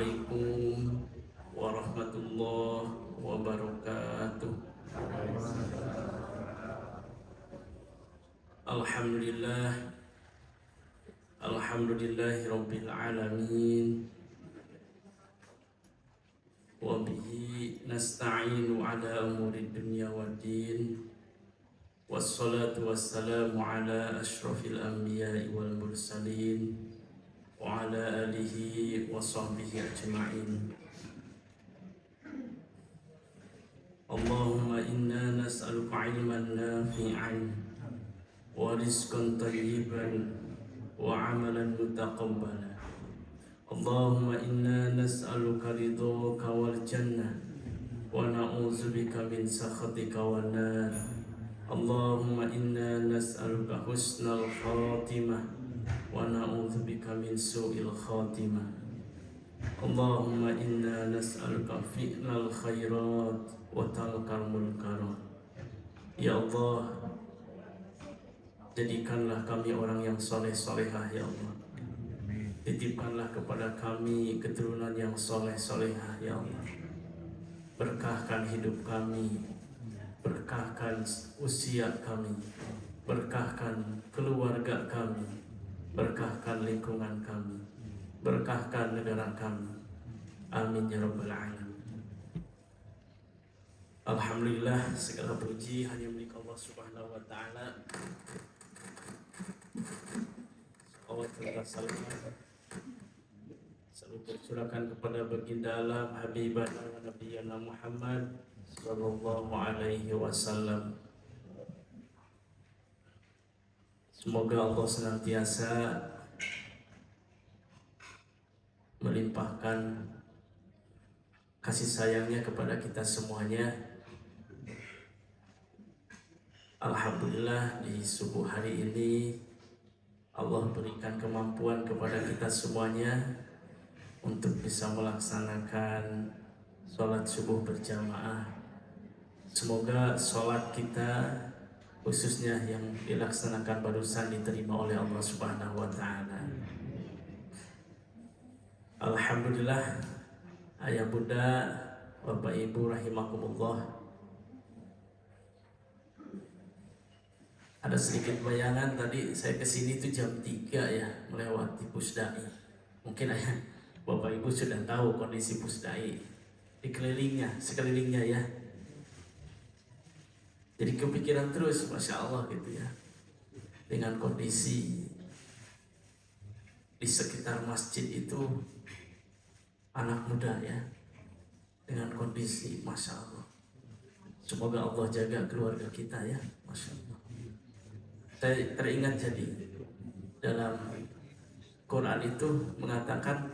Assalamualaikum warahmatullahi wabarakatuh. Alhamdulillah, alhamdulillahi rabbil alamin. Wa bihi nasta'inu ala umuri dunya waddin. Wassalatu wassalamu ala ashrafil anbiya'i wal mursalin wa ala alihi wa sahbihi ajma'in. Allahumma inna nas'aluka ilman nafi'an wa rizqan tayyiban wa amalan mutaqabbala. Allahumma inna nas'aluka ridhaka wal jannah wa na'udzubika min sakhatika wan nar. Allahumma inna nas'aluka husnal khatimah wa na'udzubika min su'il khatimah. Allahumma inna nas'aluka fi'lal khairat wa tarkal munkarat. Ya Allah, jadikanlah kami orang yang soleh-solehah ya Allah. Titipkanlah kepada kami keturunan yang soleh-solehah ya Allah. Berkahkan hidup kami, berkahkan usia kami, berkahkan keluarga kami, berkahkan lingkungan kami, berkahkan negara kami. Amin ya rabbal alamin. Alhamdulillah, segala puji hanya milik Allah Subhanahu wa taala. Selalu tercurahkan kepada baginda alam habibana wa nabiyana Muhammad sallallahu alaihi wasallam. Semoga Allah senantiasa melimpahkan kasih sayangnya kepada kita semuanya. Alhamdulillah, di subuh hari ini Allah berikan kemampuan kepada kita semuanya untuk bisa melaksanakan sholat subuh berjamaah. Semoga sholat kita khususnya yang dilaksanakan barusan diterima oleh Allah Subhanahu wa taala. Alhamdulillah, ayah bunda, bapak ibu rahimakumullah. Ada sedikit bayangan, tadi saya kesini itu jam 3 ya, melewati Pusdai. Mungkin ayah bapak ibu sudah tahu kondisi Pusdai sekelilingnya ya. Jadi kepikiran terus, Masya Allah gitu ya, dengan kondisi di sekitar masjid itu anak muda ya, dengan kondisi Masya Allah. Semoga Allah jaga keluarga kita ya, Masya Allah. Saya teringat jadi dalam Quran itu mengatakan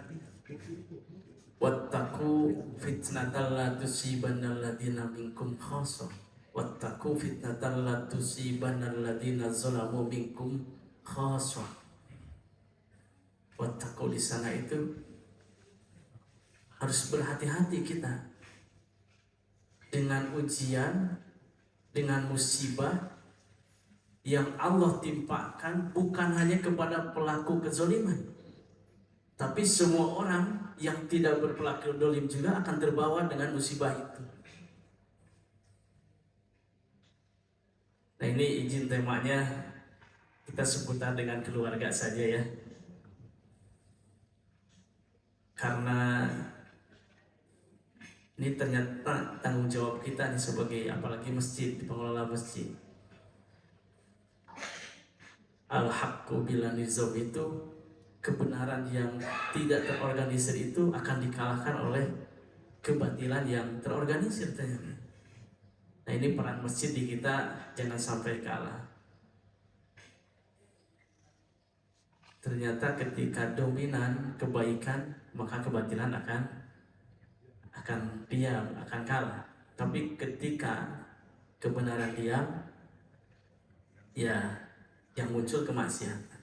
wattaqu fitnatal la tusibannal ladzina minkum khassah wattaqu fitnatal la tusibannal ladzina zalamu minkum khassah. Wattaqu di sana itu harus berhati-hati kita dengan ujian, dengan musibah yang Allah timpakan bukan hanya kepada pelaku kezaliman, tapi semua orang yang tidak berperilaku zalim juga akan terbawa dengan musibah itu. Nah, ini izin temanya kita seputar dengan keluarga saja ya, karena ini ternyata tanggung jawab kita nih sebagai apalagi masjid, pengelola masjid. Al-haqqu bila nizam itu, kebenaran yang tidak terorganisir itu akan dikalahkan oleh kebatilan yang terorganisir ternyata. Nah, ini peran masjid di kita jangan sampai kalah. Ternyata ketika dominan kebaikan, maka kebatilan akan diam, akan kalah. Tapi ketika kebenaran diam, ya yang muncul kemaksiatan.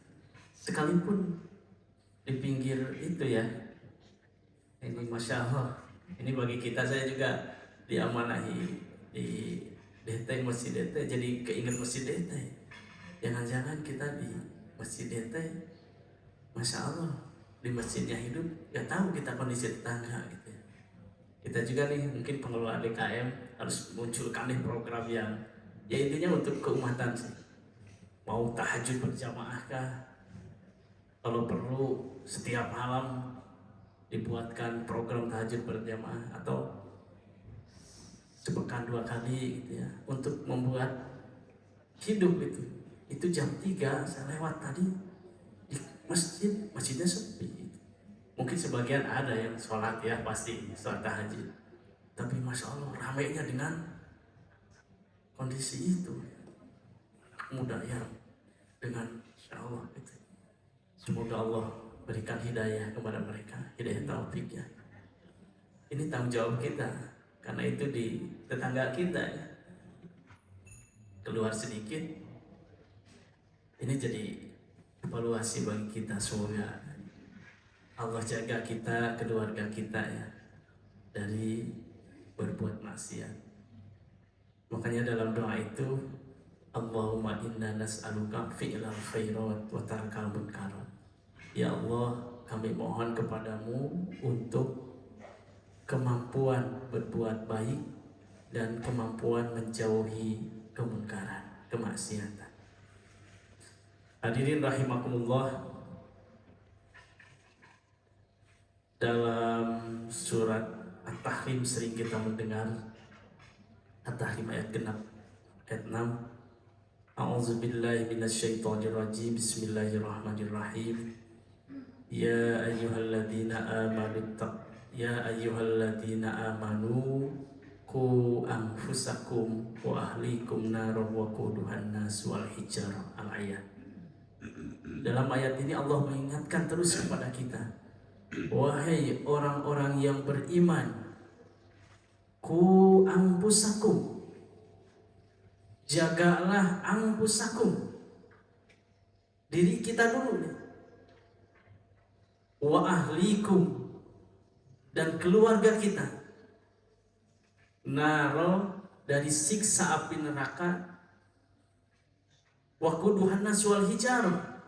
Sekalipun di pinggir itu ya, ini Masya Allah, ini bagi kita, saya juga diamanahi di DT, Masjid DT, jadi keinget Masjid DT. Jangan-jangan kita di Masjid DT, Masya Allah, di masjidnya hidup, ya tahu kita kondisi tetangga gitu ya. Kita juga nih mungkin pengelola DKM harus munculkan nih program yang ya intinya untuk keumatan sih. Mau tahajud berjamaah kah? Kalau perlu setiap malam dibuatkan program tahajud berjamaah atau sepekan 2 kali gitu ya, untuk membuat hidup itu jam 3 saya lewat tadi di masjidnya sepi. Mungkin sebagian ada yang sholat ya, pasti sholat tahajud, tapi masya Allah ramainya dengan kondisi itu. Muda yang dengan insya Allah itu. Semoga Allah berikan hidayah kepada mereka, hidayah taufiknya. Ini tanggung jawab kita, karena itu di tetangga kita ya. Keluar sedikit, ini jadi evaluasi bagi kita. Semoga Allah jaga kita, keluarga kita ya, dari berbuat maksiat. Makanya dalam doa itu, Allahumma inna nas'aluka fi'lal khairat wa tarkal munkarat. Ya Allah, kami mohon kepadamu untuk kemampuan berbuat baik dan kemampuan menjauhi kemunkaran, kemaksiatan. Hadirin rahimakumullah, dalam surat At-Tahrim sering kita mendengar At-Tahrim ayat 6. A'udzubillahi minasyaitonirrajim. Bismillahirrahmanirrahim. Ya ayyuhalladzina amanu qu anfusakum wa ahlikum nar wa quduhan nas wal hijarah. Al-ayat. Dalam ayat ini Allah mengingatkan terus kepada kita, wahai orang-orang yang beriman, qu anfusakum, jagalah anfusakum, diri kita dulu nih, wa ahlikum, dan keluarga kita, naro, dari siksa api neraka, wa quduhan nas wal hijarah,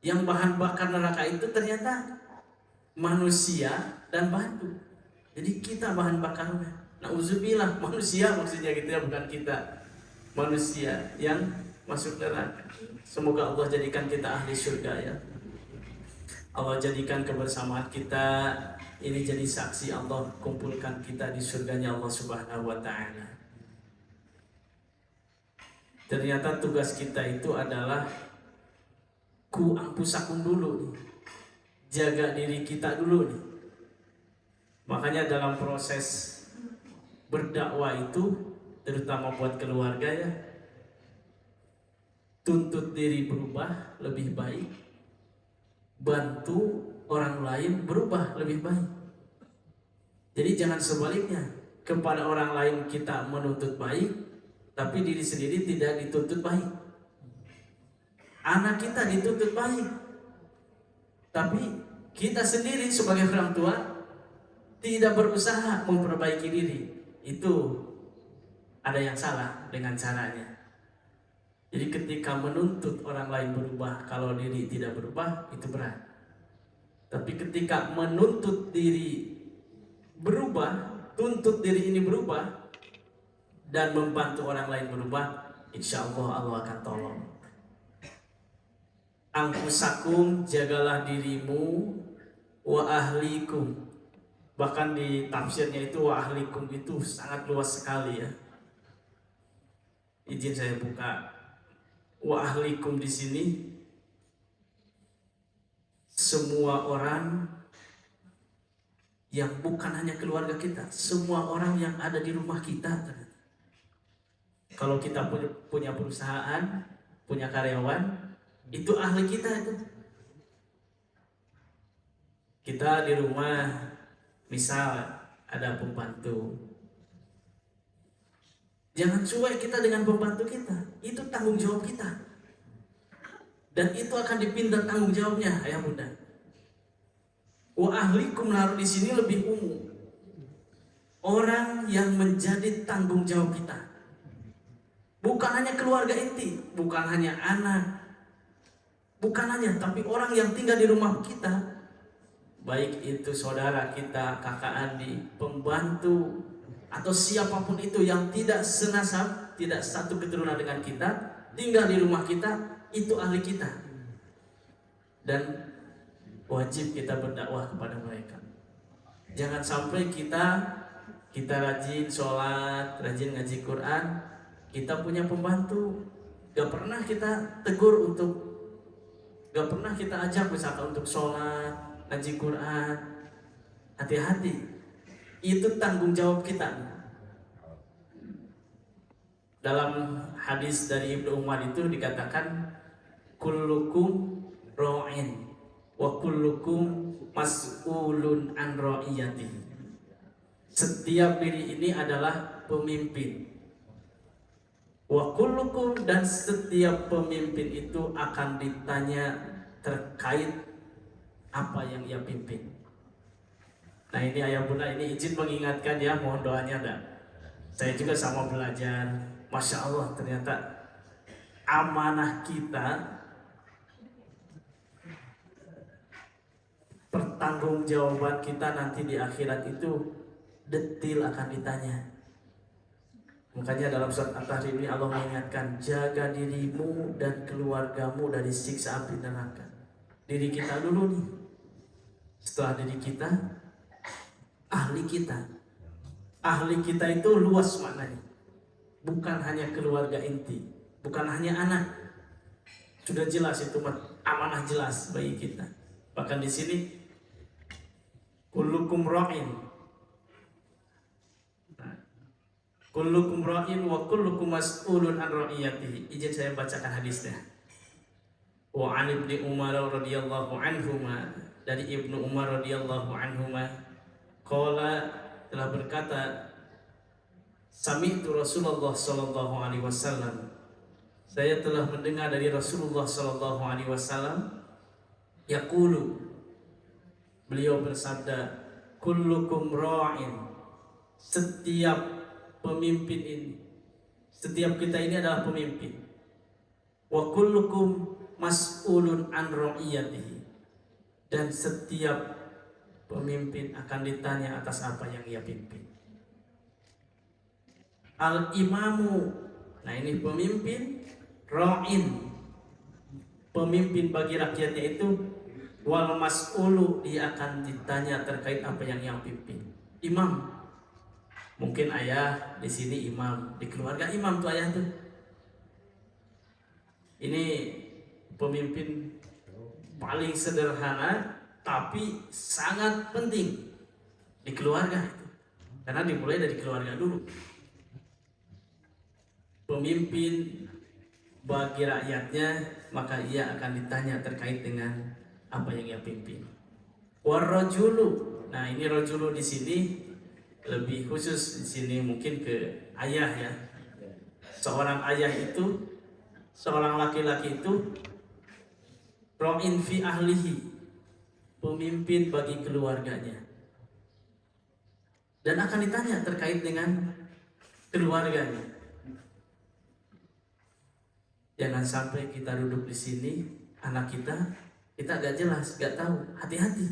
yang bahan bakar neraka itu ternyata manusia dan batu. Jadi kita bahan bakarnya. Nauzubillah, manusia maksudnya gitu ya, bukan kita. Manusia yang masuk neraka. Semoga Allah jadikan kita ahli surga ya. Allah jadikan kebersamaan kita ini jadi saksi, Allah kumpulkan kita di surganya Allah Subhanahu wa ta'ala. Ternyata tugas kita itu adalah ku anfusakum dulu nih. Jaga diri kita dulu nih. Makanya dalam proses berdakwah itu, terutama buat keluarga ya, tuntut diri berubah lebih baik, bantu orang lain berubah lebih baik. Jadi jangan sebaliknya, kepada orang lain kita menuntut baik, tapi diri sendiri tidak dituntut baik. Anak kita dituntut baik, tapi kita sendiri sebagai orang tua tidak berusaha memperbaiki diri. Itu ada yang salah dengan caranya. Jadi ketika menuntut orang lain berubah, kalau diri tidak berubah, itu berat. Tapi ketika menuntut diri berubah, tuntut diri ini berubah, dan membantu orang lain berubah, insya Allah Allah akan tolong. Anfusakum, jagalah dirimu, wa ahlikum. Bahkan di tafsirnya itu wa ahlikum itu sangat luas sekali ya. Izin saya buka. Wa ahlikum di sini semua orang yang bukan hanya keluarga kita, semua orang yang ada di rumah kita. Kalau kita punya perusahaan, punya karyawan, itu ahli kita itu. Kita di rumah, misal ada pembantu, jangan cuek kita dengan pembantu kita. Itu tanggung jawab kita, dan itu akan dipindah tanggung jawabnya, ayah bunda. Wa ahlikum naruh di sini lebih umum. Orang yang menjadi tanggung jawab kita, bukan hanya keluarga inti, bukan hanya anak, bukan hanya, tapi orang yang tinggal di rumah kita, baik itu saudara kita, kakak adik, pembantu, atau siapapun itu yang tidak senasab, tidak satu keturunan dengan kita, tinggal di rumah kita, itu ahli kita. Dan wajib kita berdakwah kepada mereka. Jangan sampai kita rajin sholat, rajin ngaji Quran, kita punya pembantu, gak pernah kita tegur untuk, gak pernah kita ajak misalkan untuk sholat, ngaji Quran. Hati-hati, itu tanggung jawab kita. Dalam hadis dari Ibnu Umar itu dikatakan, kullukum ra'in wa kullukum mas'ulun an ra'iyatihi. Setiap diri ini adalah pemimpin. Wa kullukum, dan setiap pemimpin itu akan ditanya terkait apa yang ia pimpin. Nah ini ayah bunda ini izin mengingatkan ya, mohon doanya dah. Saya juga sama belajar, Masya Allah ternyata amanah kita, pertanggungjawaban kita nanti di akhirat itu detil akan ditanya. Makanya dalam surat At-Tahrim ini Allah mengingatkan, jaga dirimu dan keluargamu dari siksa api neraka. Diri kita dulu nih, setelah diri kita, ahli kita. Ahli kita itu luas maknanya, bukan hanya keluarga inti, bukan hanya anak. Sudah jelas itu amanah jelas bagi kita. Bahkan di sini kullukum ra'in, kullukum ra'in wa kullukum mas'ulun an ra'iyatihi. Izin saya bacakan hadisnya. Wa an Ibnu Umar radhiyallahu anhuma, dari Ibnu Umar radhiyallahu anhuma, qala, telah berkata, sami'tu Rasulullah sallallahu alaihi wasallam, saya telah mendengar dari Rasulullah sallallahu alaihi wasallam, yaqulu, beliau bersabda, kullukum ra'in, setiap pemimpin ini, setiap kita ini adalah pemimpin. Wa kullukum mas'ulun an ra'iyatihi, dan setiap pemimpin akan ditanya atas apa yang ia pimpin. Al-imamu, nah ini pemimpin, ra'in, pemimpin bagi rakyatnya itu, wal mas'ulu, dia akan ditanya terkait apa yang ia pimpin. Imam, mungkin ayah di sini imam, di keluarga imam tuh ayah tuh. Ini pemimpin paling sederhana tapi sangat penting di keluarga itu, karena dimulai dari keluarga dulu. Pemimpin bagi rakyatnya, maka ia akan ditanya terkait dengan apa yang ia pimpin. Warrajulu, nah ini rajulu di sini lebih khusus, di sini mungkin ke ayah ya. Seorang ayah itu, seorang laki-laki itu ra'in fi ahlihi, pemimpin bagi keluarganya, dan akan ditanya terkait dengan keluarganya. Jangan sampai kita duduk di sini, anak kita gak jelas, gak tahu. Hati-hati,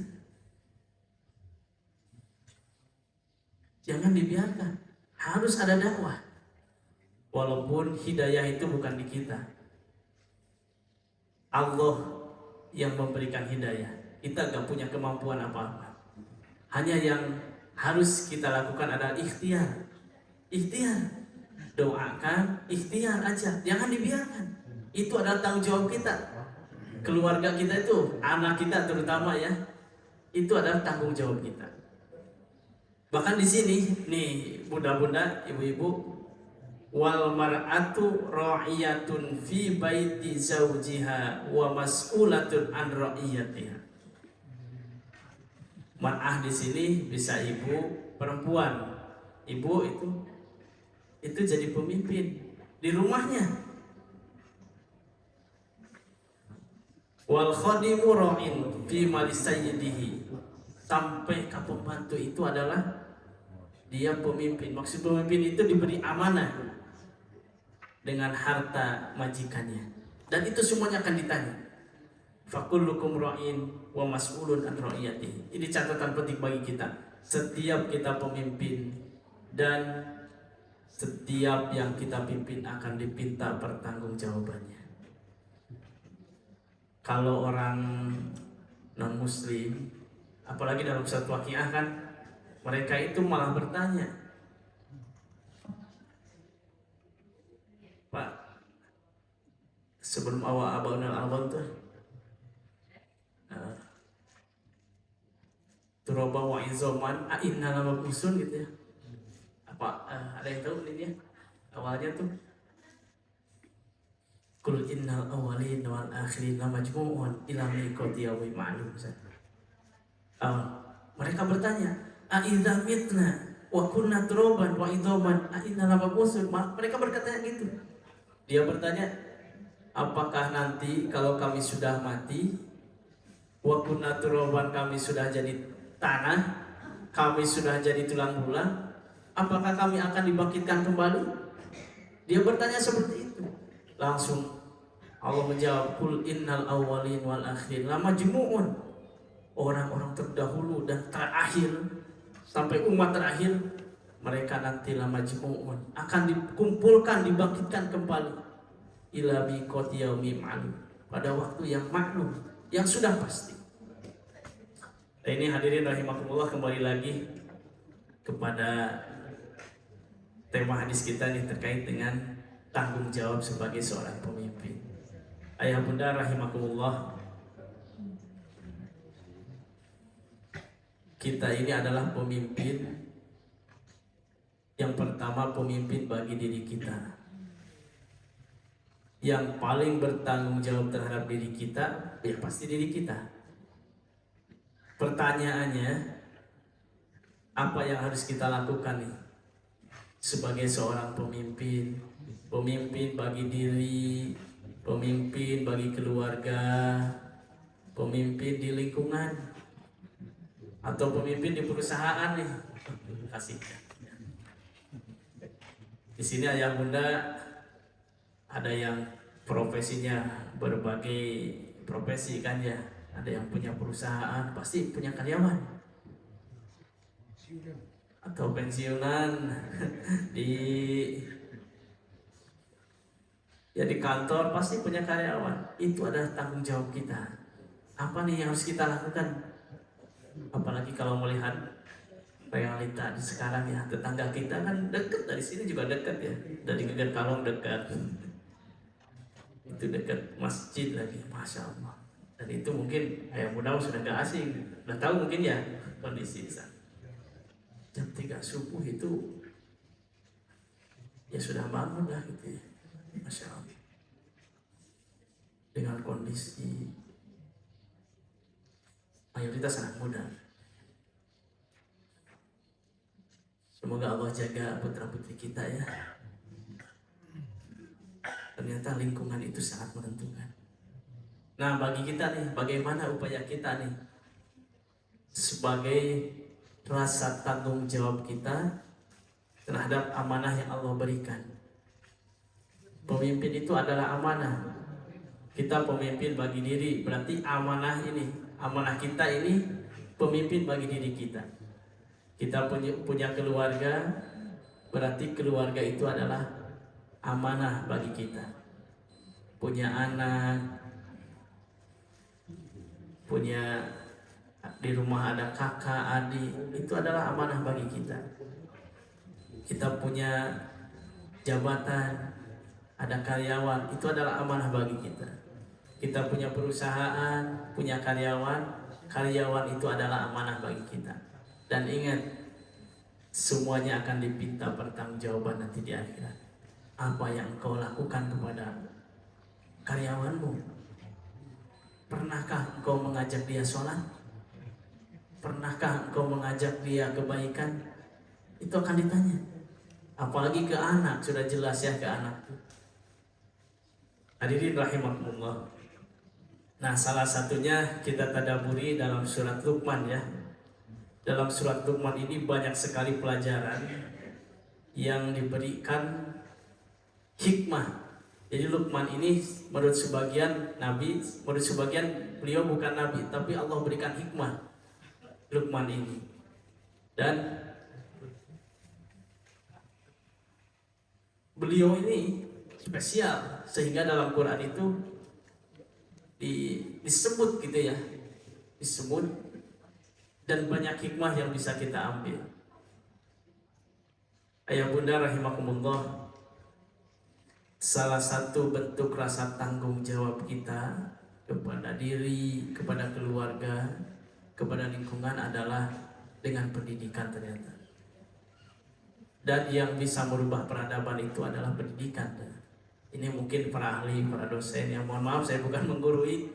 jangan dibiarkan. Harus ada dakwah, walaupun hidayah itu bukan di kita. Allah yang memberikan hidayah, kita gak punya kemampuan apa-apa. Hanya yang harus kita lakukan adalah ikhtiar. Ikhtiar, doakan, ikhtiar aja, jangan dibiarkan. Itu adalah tanggung jawab kita. Keluarga kita itu, anak kita terutama ya, itu adalah tanggung jawab kita. Bahkan di sini nih, bunda-bunda, ibu-ibu, wal mar'atu ra'iyatun fi baiti zawjiha wa mas'ulatun an ra'iyatiha. Mar'ah di sini bisa ibu, perempuan. Ibu itu jadi pemimpin di rumahnya. Wal khadimu ra'in fi mali sayyidihi, sampai ke pembantu itu adalah dia pemimpin. Maksud pemimpin itu diberi amanah dengan harta majikannya, dan itu semuanya akan ditanya. Fakullukum ra'in wa mas'ulun an ra'iyatihi. Ini catatan penting bagi kita. Setiap kita pemimpin dan setiap yang kita pimpin akan dipinta pertanggungjawabannya. Kalau orang non muslim, apalagi dalam satu waqiah kan, mereka itu malah bertanya, Pak, sebelum awal abang tuh Turoba wa izoman a'inna lamabusun gitu ya. Apa ada yang tahu ini ya? Awalnya tuh Qul innal awwalin wal akhirin lamajmu'un ila miqati yaumin ma'lum. Mereka bertanya, "A'idza mitna wa kunna turoban wa izoman a'inna lamabusun?" Mereka berkata gitu. Dia bertanya, apakah nanti kalau kami sudah mati, wa kunna turoban, kami sudah jadi tanah, kami sudah jadi tulang belulang, apakah kami akan dibangkitkan kembali? Dia bertanya seperti itu. Langsung Allah menjawab, Qul innal awwalin wal akhirin lamajmu'un. Orang-orang terdahulu dan terakhir sampai umat terakhir, mereka nanti lamajmu'un, akan dikumpulkan, dibangkitkan kembali ila miqati yaumin ma'lum, pada waktu yang maklum, yang sudah pasti. Nah, ini hadirin rahimakumullah, kembali lagi kepada tema hadis kita nih terkait dengan tanggung jawab sebagai seorang pemimpin. Ayah bunda rahimakumullah, kita ini adalah pemimpin. Yang pertama, pemimpin bagi diri kita. Yang paling bertanggung jawab terhadap diri kita, ya pasti diri kita. Pertanyaannya, apa yang harus kita lakukan nih sebagai seorang pemimpin? Pemimpin bagi diri, pemimpin bagi keluarga, pemimpin di lingkungan, atau pemimpin di perusahaan nih. Kasih. Di sini ayah bunda ada yang profesinya berbagai profesi kan ya. Ada yang punya perusahaan, pasti punya karyawan. Atau pensiunan di kantor pasti punya karyawan. Itu adalah tanggung jawab kita. Apa nih yang harus kita lakukan? Apalagi kalau melihat realita di sekarang ya, tetangga kita kan dekat, dari sini juga dekat ya, dari Geger Kalong dekat, itu dekat masjid lagi, masya Allah. Dan itu mungkin ayah muda sudah gak asing, udah tahu mungkin ya kondisi di sana. Jam 3 subuh itu ya sudah bangun lah gitu ya, masya Allah. Dengan kondisi mayoritas anak muda. Semoga Allah jaga putra-putri kita ya. Ternyata lingkungan itu sangat menentukan. Nah, bagi kita nih, bagaimana upaya kita nih sebagai rasa tanggung jawab kita terhadap amanah yang Allah berikan. Pemimpin itu adalah amanah. Kita pemimpin bagi diri, berarti amanah kita ini pemimpin bagi diri kita. Kita punya keluarga, berarti keluarga itu adalah amanah bagi kita. Punya anak, punya di rumah ada kakak, adik, itu adalah amanah bagi kita. Kita punya jabatan, ada karyawan, itu adalah amanah bagi kita. Kita punya perusahaan, punya karyawan itu adalah amanah bagi kita. Dan ingat, semuanya akan dipinta pertanggungjawaban nanti di akhirat. Apa yang kau lakukan kepada karyawanmu? Pernahkah engkau mengajak dia sholat? Pernahkah engkau mengajak dia kebaikan? Itu akan ditanya. Apalagi ke anak, sudah jelas ya ke anak. Hadirin rahimakumullah. Nah, salah satunya kita tadaburi dalam surat Luqman ya. Dalam surat Luqman ini banyak sekali pelajaran yang diberikan hikmah Jadi Luqman ini menurut sebagian nabi, menurut sebagian beliau bukan nabi, tapi Allah berikan hikmah Luqman ini. Dan beliau ini spesial sehingga dalam Quran itu disebut gitu ya, disebut, dan banyak hikmah yang bisa kita ambil. Ayah bunda rahimakumullah, salah satu bentuk rasa tanggung jawab kita kepada diri, kepada keluarga, kepada lingkungan adalah dengan pendidikan ternyata. Dan yang bisa merubah peradaban itu adalah pendidikan. Ini mungkin para ahli, para dosen yang mohon maaf saya bukan menggurui,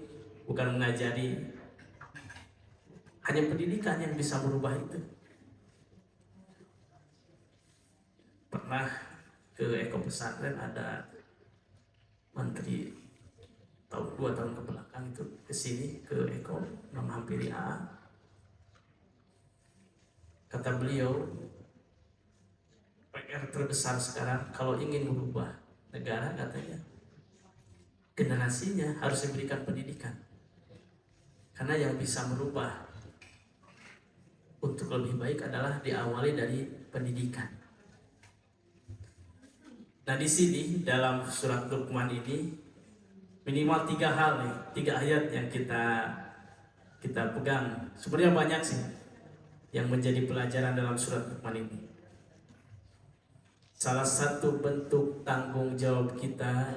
bukan mengajari. Hanya pendidikan yang bisa merubah itu. Pernah ke Eko Pesantren, ada menteri 2 tahun ke belakang itu ke sini ke Eko menghampiri A. Kata beliau, PR terbesar sekarang kalau ingin merubah negara, katanya generasinya harus diberikan pendidikan, karena yang bisa merubah untuk lebih baik adalah diawali dari pendidikan. Nah di sini dalam surat Luqman ini minimal 3 hal nih, 3 ayat yang kita pegang. Sebenarnya banyak sih yang menjadi pelajaran dalam surat Luqman ini. Salah satu bentuk tanggung jawab kita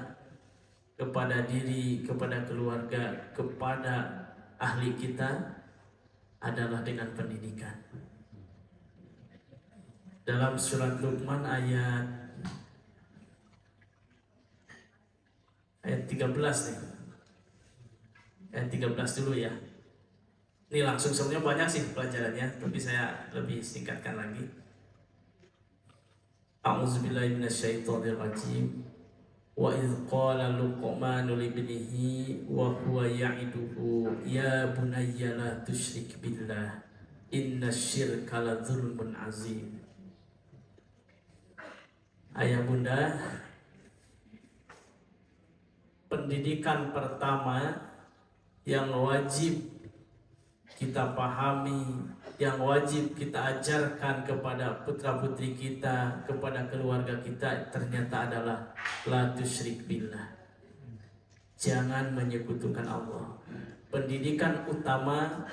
kepada diri, kepada keluarga, kepada ahli kita adalah dengan pendidikan. Dalam surat Luqman ayat 13 nih. Ayat 13 dulu ya. Ini langsung, sebenarnya banyak sih pelajarannya, tapi saya lebih singkatkan lagi. A'udzubillahi minasyaitonirrajim. Wa idz qala Luqmanu libnihi wa huwa ya'iduhu ya bunayya la tusyrik billah innasyirka la dzulmun azim. Ayah bunda, pendidikan pertama yang wajib kita pahami, yang wajib kita ajarkan kepada putra-putri kita, kepada keluarga kita, ternyata adalah la tusyrik billah. Jangan menyekutukan Allah. Pendidikan utama,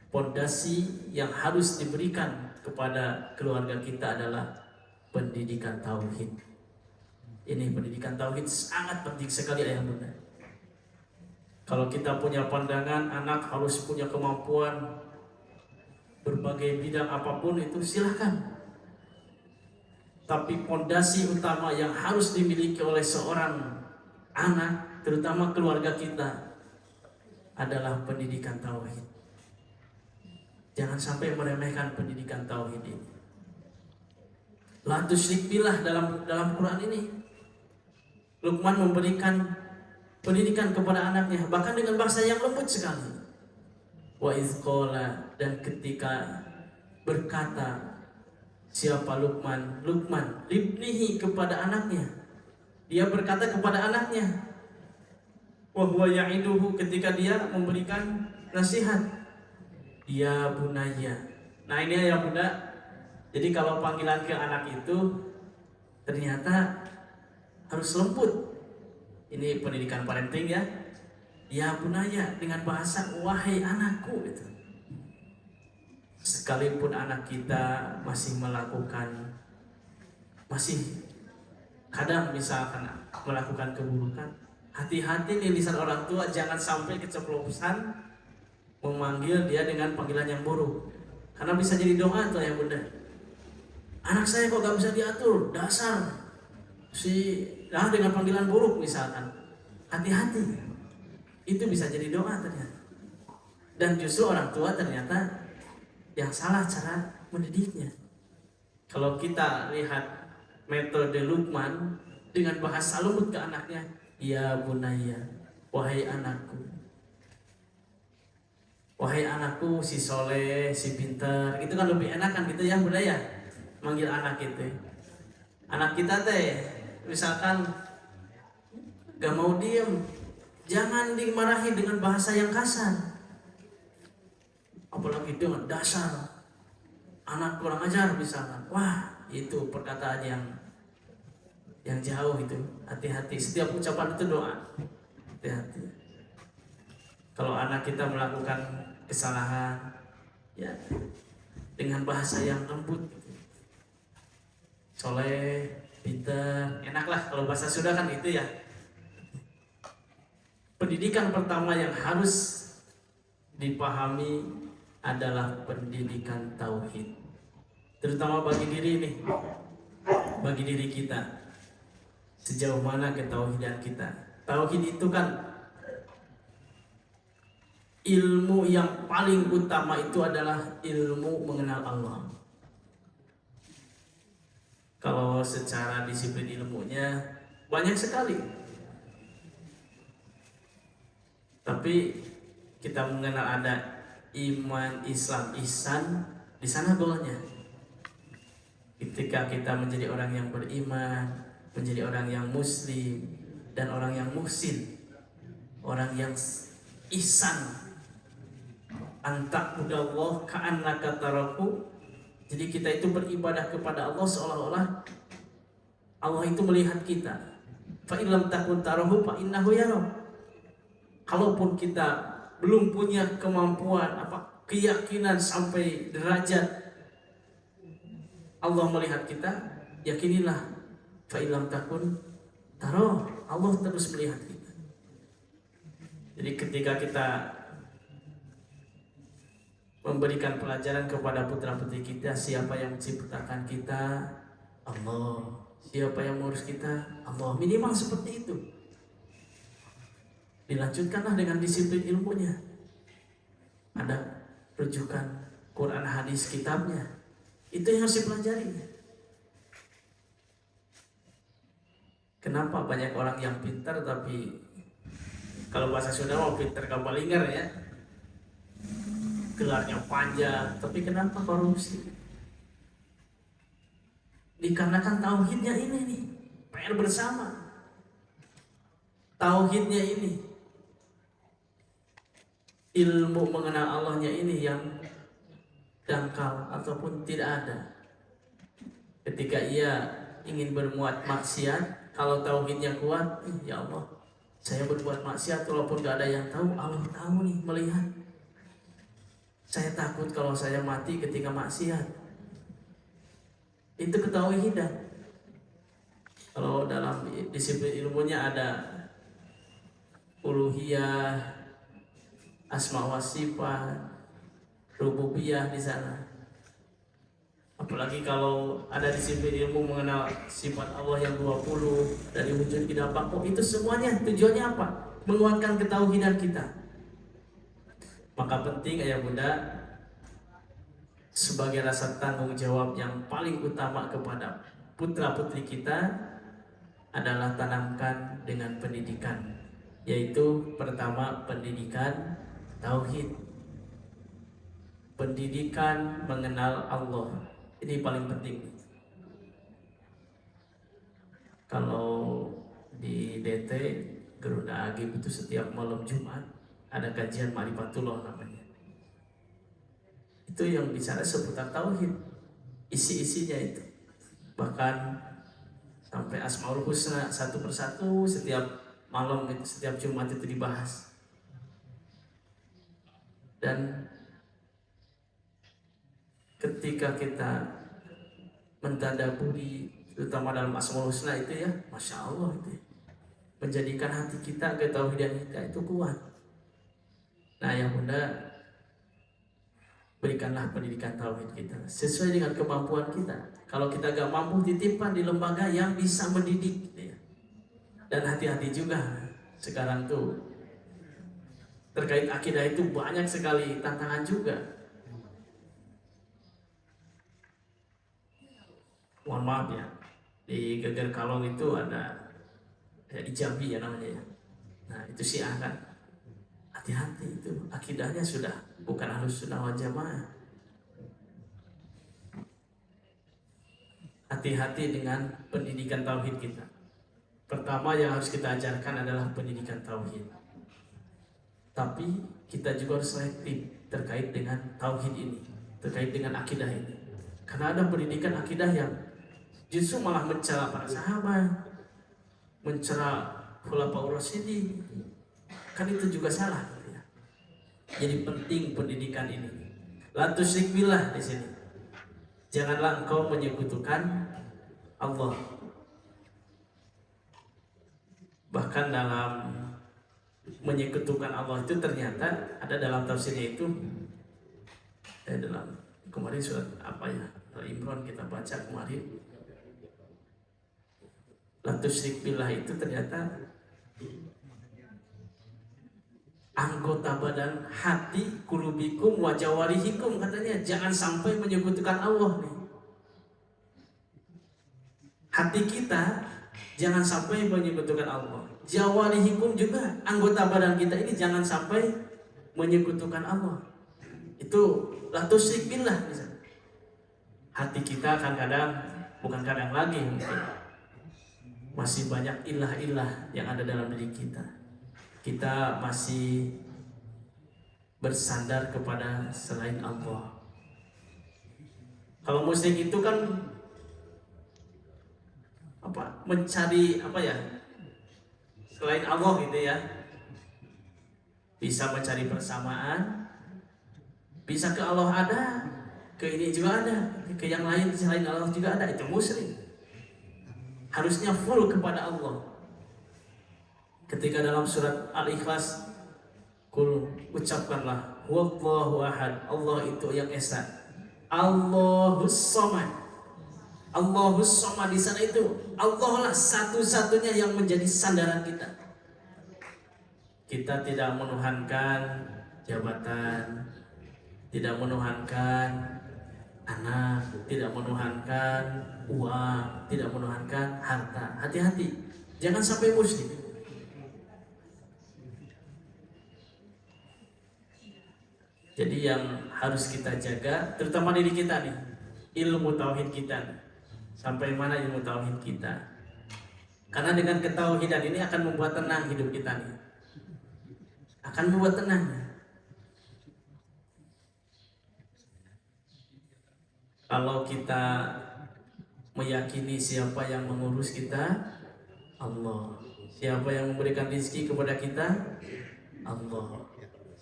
pondasi yang harus diberikan kepada keluarga kita adalah pendidikan tauhid. Ini pendidikan tauhid sangat penting sekali ayah bunda. Kalau kita punya pandangan anak harus punya kemampuan berbagai bidang apapun itu silahkan. Tapi pondasi utama yang harus dimiliki oleh seorang anak, terutama keluarga kita, adalah pendidikan tauhid. Jangan sampai meremehkan pendidikan tauhid ini. La tusyrik billah dalam Quran ini, Luqman memberikan pendidikan kepada anaknya, bahkan dengan bahasa yang lembut sekali. Wa idz qala, dan ketika berkata siapa Luqman? Luqman libnihi, kepada anaknya. Dia berkata kepada anaknya. Wa huwa ya'iduhu, ketika dia memberikan nasihat. Ya bunayya. Nah ini ya bunda. Jadi kalau panggilan ke anak itu ternyata harus lembut. Ini pendidikan parenting ya. Ya bunaya, dengan bahasa wahai anakku itu. Sekalipun anak kita masih kadang misalkan melakukan keburukan, hati-hati nih lisan orang tua, jangan sampai keceplosan memanggil dia dengan panggilan yang buruk. Karena bisa jadi doa tuh ya bunda. Anak saya kok gak bisa diatur, dasar dengan panggilan buruk misalkan. Hati-hati, itu bisa jadi doa ternyata. Dan justru orang tua ternyata yang salah cara mendidiknya. Kalau kita lihat metode Luqman dengan bahasa lembut ke anaknya, ya bunayya, wahai anakku, wahai anakku si soleh, si pintar, itu kan lebih enak kan gitu ya budaya manggil anak itu. Anak kita teh misalkan gak mau diem. Jangan dimarahi dengan bahasa yang kasar, apalagi dengan dasar, anak kurang ajar misalnya. Wah, itu perkataan yang jauh itu. Hati-hati, setiap ucapan itu doa. Hati-hati. Kalau anak kita melakukan kesalahan, ya dengan bahasa yang lembut, soleh, pintar, enaklah kalau bahasa Sunda kan itu ya. Pendidikan pertama yang harus dipahami adalah pendidikan tauhid, terutama bagi diri ini, bagi diri kita. Sejauh mana ketauhidan kita? Tauhid itu kan ilmu yang paling utama, itu adalah ilmu mengenal Allah. Kalau secara disiplin ilmunya banyak sekali, tapi kita mengenal ada iman, Islam, ihsan, di sana goalnya. Ketika kita menjadi orang yang beriman, menjadi orang yang muslim, dan orang yang muhsin, orang yang ihsan, anta'budallah ka'annaka tarahu. Jadi kita itu beribadah kepada Allah seolah-olah Allah itu melihat kita. Fa illam takun tarahu fa innahu yarak. Kalaupun kita belum punya kemampuan keyakinan sampai derajat Allah melihat kita, yakinilah fa illam takun taro, Allah terus melihat kita. Jadi ketika kita memberikan pelajaran kepada putra-putri kita, siapa yang menciptakan kita? Allah. Siapa yang mengurus kita? Allah. Minimal seperti itu. Dilanjutkanlah dengan disiplin ilmunya. Ada rujukan Quran, hadis, kitabnya. Itu yang harus dipelajari. Kenapa banyak orang yang pintar tapi kalau bahasa Sunda mau pintar kapalingar ya, gelarnya panjang, tapi kenapa korupsi? Dikarenakan tauhidnya ini nih, PR bersama. Tauhidnya ini, ilmu mengenal Allahnya ini yang dangkal ataupun tidak ada. Ketika ia ingin berbuat maksiat, kalau tauhidnya kuat, ya Allah, saya berbuat maksiat walaupun gak ada yang tahu, Allah tahu nih, melihat. Saya takut kalau saya mati ketika maksiat. Itu ketauhidan. Kalau dalam disiplin ilmunya ada uluhiyah, asma wa sifat, rububiyah di sana. Apalagi kalau ada disiplin ilmu mengenal sifat Allah yang 20 dari wujud tidak apa, itu semuanya tujuannya apa? Menguatkan ketauhidan kita. Maka penting ayah bunda, sebagai rasa tanggung jawab yang paling utama kepada putra putri kita adalah tanamkan dengan pendidikan, yaitu pertama pendidikan tauhid, pendidikan mengenal Allah. Ini paling penting. Kalau di DT Garuda Agim itu setiap malam Jumat ada kajian Ma'rifatullah namanya. Itu yang bicara seputar tauhid, isi-isinya itu. Bahkan sampai Asmaul Husna satu persatu setiap malam itu, setiap Jumat itu dibahas. Dan ketika kita mentadaburi terutama dalam Asmaul Husna itu ya, Masya Allah itu ya, menjadikan hati kita, ketauhidan kita itu kuat. Nah yang bunda, berikanlah pendidikan tauhid kita sesuai dengan kemampuan kita. Kalau kita gak mampu, titipkan di lembaga yang bisa mendidik gitu ya. Dan hati-hati juga sekarang tuh terkait akidah itu banyak sekali tantangan juga. Mohon maaf ya, di Geger Kalong itu ada di Jambi ya namanya ya. Nah itu Syiah kan. Hati-hati, itu akidahnya sudah bukan Ahlus Sunnah wal Jamaah. Hati-hati dengan pendidikan tauhid kita. Pertama yang harus kita ajarkan adalah pendidikan tauhid. Tapi kita juga harus selektif terkait dengan tauhid ini, terkait dengan akidah ini. Karena ada pendidikan akidah yang justru malah mencela para sahabat, mencela khulafaur rasyidin. Kan itu juga salah. Jadi penting pendidikan ini. La tusyrik billah di sini. Janganlah engkau menyekutukan Allah. Bahkan dalam menyekutukan Allah itu ternyata ada dalam tafsirnya itu dalam kemarin surat apa ya, Al-Imran kita baca kemarin, la tusyrik billah itu ternyata anggota badan, hati, kulubikum, wajawarihikum, katanya jangan sampai menyekutukan Allah nih. Hati kita jangan sampai menyekutukan Allah. Jawarihikum juga, anggota badan kita ini jangan sampai menyekutukan Allah. Itu la tusyrik billah misalnya. Hati kita kadang-kadang, bukan kadang lagi mungkin, masih banyak ilah-ilah yang ada dalam diri kita. Kita masih bersandar kepada selain Allah. Kalau musyrik itu kan mencari selain Allah gitu ya. Bisa mencari persamaan, bisa ke Allah ada, ke ini juga ada, ke yang lain selain Allah juga ada. Itu musyrik. Harusnya full kepada Allah. Ketika dalam surat Al-Ikhlas, ucapkanlah Wallahu ahad, Allah itu yang esa, Allahus somad. Allahus somad di sana itu Allah lah satu-satunya yang menjadi sandaran kita. Kita tidak menuhankan jabatan, tidak menuhankan anak, tidak menuhankan uang, tidak menuhankan harta. Hati-hati, jangan sampai musyrik. Jadi yang harus kita jaga, terutama diri kita nih, ilmu tauhid kita nih. Sampai mana ilmu tauhid kita? Karena dengan ketauhidan ini akan membuat tenang hidup kita nih. Akan membuat tenang. Kalau kita meyakini siapa yang mengurus kita, Allah. Siapa yang memberikan rezeki kepada kita, Allah.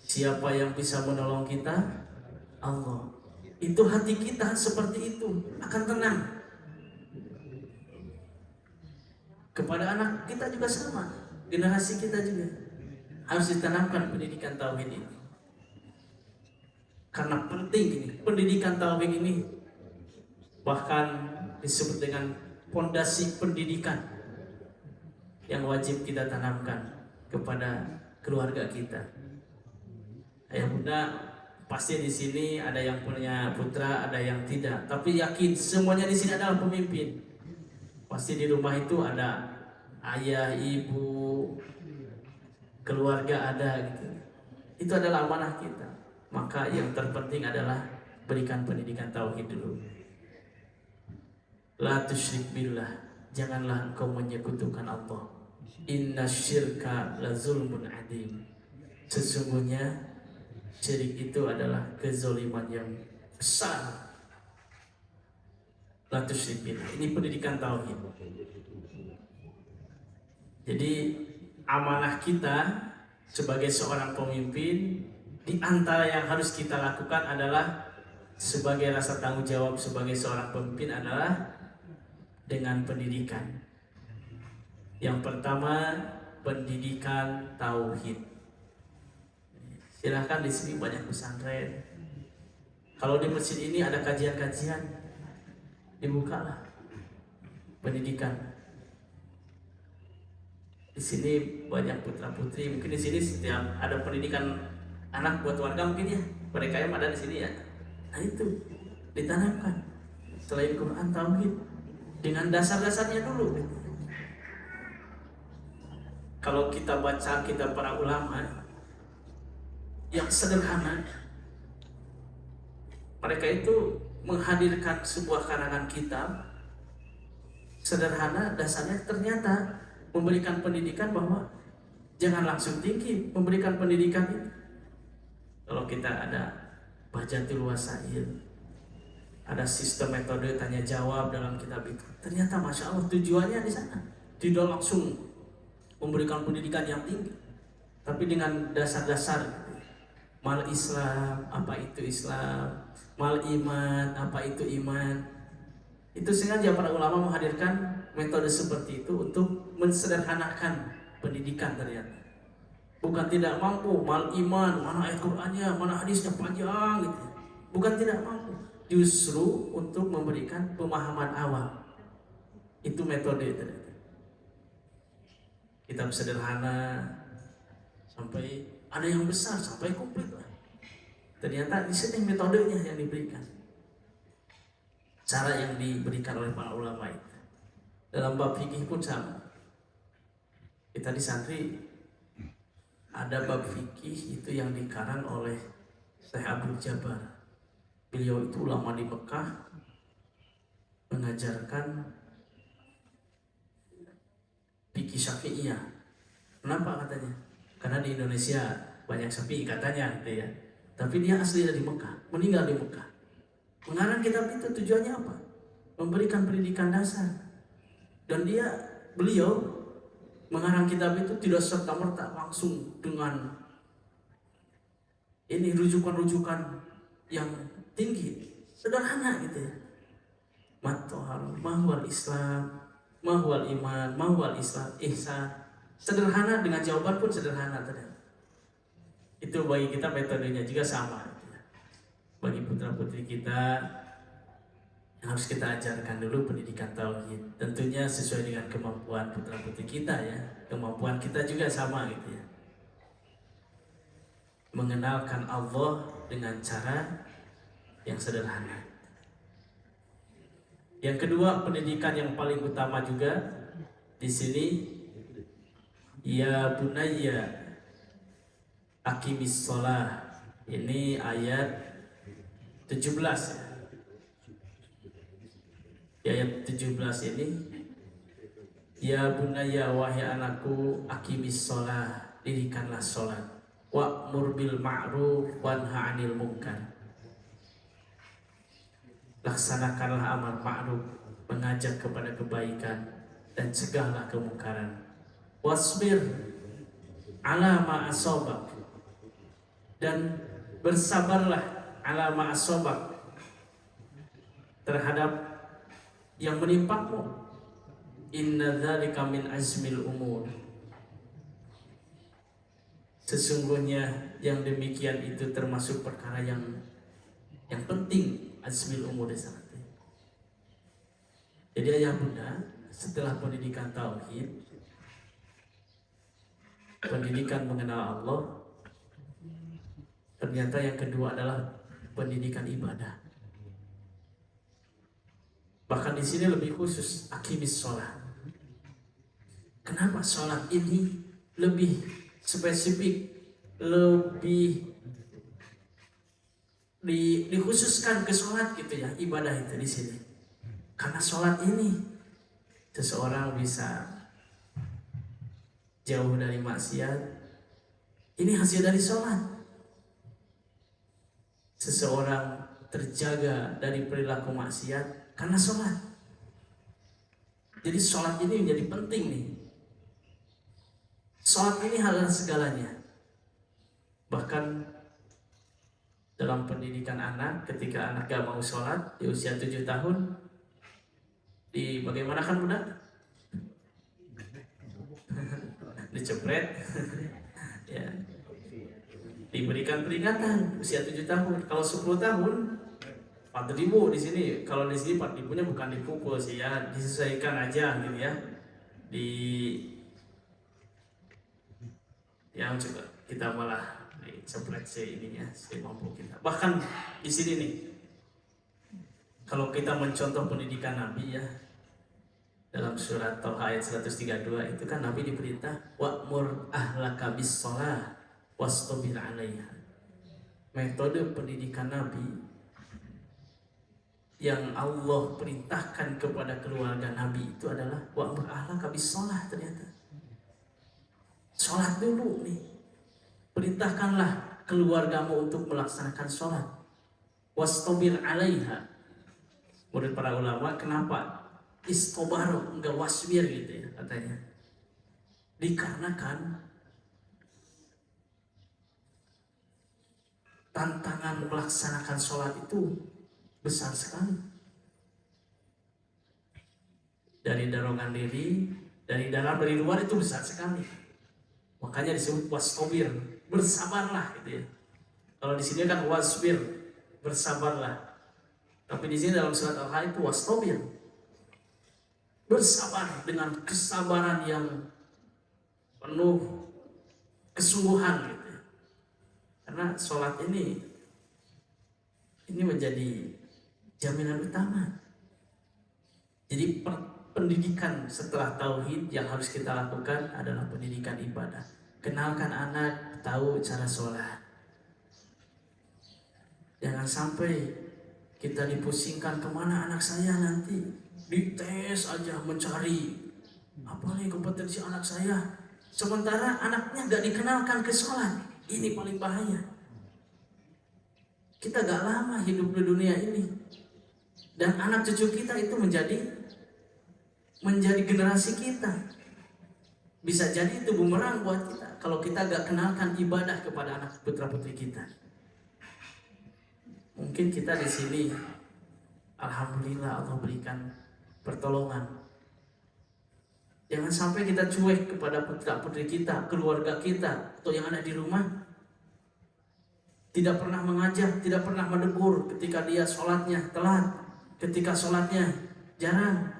Siapa yang bisa menolong kita, Allah. Itu hati kita seperti itu, akan tenang. Kepada anak kita juga sama, generasi kita juga harus ditanamkan pendidikan tauhid ini. Karena penting ini, pendidikan tauhid ini bahkan disebut dengan pondasi pendidikan yang wajib kita tanamkan kepada keluarga kita. Ayah bunda pasti di sini ada yang punya putra, ada yang tidak. Tapi yakin semuanya di sini adalah pemimpin. Pasti di rumah itu ada ayah, ibu, keluarga ada gitu. Itu adalah amanah kita. Maka yang terpenting adalah berikan pendidikan tauhid dulu. La tusyrik billah, janganlah engkau menyekutukan Allah. Inna syirka la zulmun adim. Sesungguhnya syirik itu adalah kezaliman yang besar. La tusyrik billah. Ini pendidikan tauhid. Jadi amanah kita sebagai seorang pemimpin, di antara yang harus kita lakukan adalah sebagai rasa tanggung jawab sebagai seorang pemimpin adalah dengan pendidikan. Yang pertama, pendidikan tauhid. Silahkan di sini banyak pesantren. Kalau di masjid ini ada kajian-kajian, dibukalah pendidikan. Di sini banyak putra putri. Mungkin di sini setiap ada pendidikan anak buat warga mungkin ya. Mereka yang ada di sini ya. Nah itu ditanamkan. Selain Quran, tauhid dengan dasar-dasarnya dulu. Kalau kita baca kitab para ulama yang sederhana, mereka itu menghadirkan sebuah karangan kitab sederhana, dasarnya ternyata memberikan pendidikan bahwa jangan langsung tinggi memberikan pendidikan itu. Kalau kita ada bajatul wasail, ada sistem metode tanya jawab dalam kitab itu, ternyata masya Allah tujuannya di sana tidak langsung memberikan pendidikan yang tinggi, tapi dengan dasar-dasar gitu. Mal Islam, apa itu Islam, mal iman, apa itu iman. Itu sengaja para ulama menghadirkan metode seperti itu untuk mensederhanakan pendidikan ternyata. Bukan tidak mampu, mal iman, mana ayat Qur'annya, mana hadisnya panjang gitu. Bukan tidak mampu, justru untuk memberikan pemahaman awam. Itu metode ternyata. Kitab sederhana sampai ada yang besar sampai komplit lah. Ternyata di sini metodenya yang diberikan. Cara yang diberikan oleh para ulama itu. Dalam bab fikih pun sama. Kita di santri ada bab fikih itu yang dikarang oleh Syekh Abdul Jabbar. Beliau itu ulama di Mekah, mengajarkan fikih Syafi'iyah. Kenapa katanya? Karena di Indonesia banyak Syafi'i katanya gitu ya. Tapi dia asli dari Mekah, meninggal di Mekah. Mengarang kitab itu tujuannya apa? Memberikan pendidikan dasar. Dan beliau mengarang kitab itu tidak serta-merta langsung dengan ini rujukan-rujukan yang tinggi, sederhana gitu ya. Matohal, mahwal Islam, mahwal iman, mahwal Islam, ihsan. Sederhana dengan jawaban pun sederhana ternyata. Itu bagi kita metodenya juga sama gitu ya. Bagi putra-putri kita harus kita ajarkan dulu pendidikan tauhid. Tentunya sesuai dengan kemampuan putra-putri kita ya. Kemampuan kita juga sama gitu ya. Mengenalkan Allah dengan cara yang sederhana. Yang kedua, pendidikan yang paling utama juga di sini, ya bunayya aqimis shalah. Ini ayat 17 ya. Di ayat 17 ini, ya bunayya wahai anakku aqimis shalah, dirikanlah salat, wa'mur bil ma'ruf wanha 'anil munkar. Laksanakanlah amar ma'ruf, mengajak kepada kebaikan dan cegahlah kemungkaran. Wasbir ala ma asabak, dan bersabarlah ala ma asabak, terhadap yang menimpamu. Inna dzalika min azmil umur. Sesungguhnya yang demikian itu termasuk perkara yang penting, azmil umur di sana. Jadi ayah bunda, setelah pendidikan tauhid, pendidikan mengenal Allah, ternyata yang kedua adalah pendidikan ibadah. Bahkan di sini lebih khusus aqimis shalah. Kenapa sholat ini lebih spesifik, lebih dikhususkan ke sholat gitu ya, ibadah itu di sini? Karena sholat ini seseorang bisa jauh dari maksiat. Ini hasil dari sholat. Seseorang terjaga dari perilaku maksiat karena sholat. Jadi sholat ini menjadi penting nih. Sholat ini adalah segalanya. Bahkan dalam pendidikan anak, ketika anak gak mau sholat di usia 7 tahun, bagaimana kan budak? Dicepret. Ya. Diberikan peringatan usia 7 tahun. Kalau 10 tahun 4.000 di sini. Kalau di sini 4.000-nya bukan dipukul sih ya, disesuaikan aja gitu ya. Yang juga kita malah dicepret sih ininya, semampu kita. Bahkan di sini nih, kalau kita mencontoh pendidikan Nabi ya, dalam surat Thaha ayat 132 itu kan Nabi diperintah wa'mur ahlaka bis shalah wastabir 'alaiha. Metode pendidikan Nabi yang Allah perintahkan kepada keluarga Nabi itu adalah wa'mur ahlaka bis shalah ternyata. sholat dulu nih. Perintahkanlah keluargamu untuk melaksanakan sholat. Wastabir alaiha. Menurut para ulama, kenapa istobar enggak wasbir gitu ya katanya? Dikarenakan tantangan melaksanakan sholat itu besar sekali. Dari dorongan diri, dari dalam, dari luar itu besar sekali. Makanya disebut wastabir, bersabarlah gitu ya. Kalau di sini kan wasbir, bersabarlah. Tapi di sini dalam surat Al-Hajj itu wastabir, bersabar dengan kesabaran yang penuh kesungguhan gitu. Karena sholat ini menjadi jaminan utama. Jadi pendidikan setelah tauhid yang harus kita lakukan adalah pendidikan ibadah. Kenalkan anak tahu cara sholat. Jangan sampai kita dipusingkan kemana anak saya nanti, dites aja mencari apa nih kompetensi anak saya, sementara anaknya gak dikenalkan ke sholat. Ini paling bahaya. Kita gak lama hidup di dunia ini, dan anak cucu kita itu menjadi generasi kita. Bisa jadi itu bumerang buat kita kalau kita gak kenalkan ibadah kepada anak putra putri kita. Mungkin kita di sini, alhamdulillah Allah berikan pertolongan. Jangan sampai kita cuek kepada putra putri kita, keluarga kita, atau yang ada di rumah. Tidak pernah mengajak, tidak pernah menegur ketika dia sholatnya telat, ketika sholatnya jarang.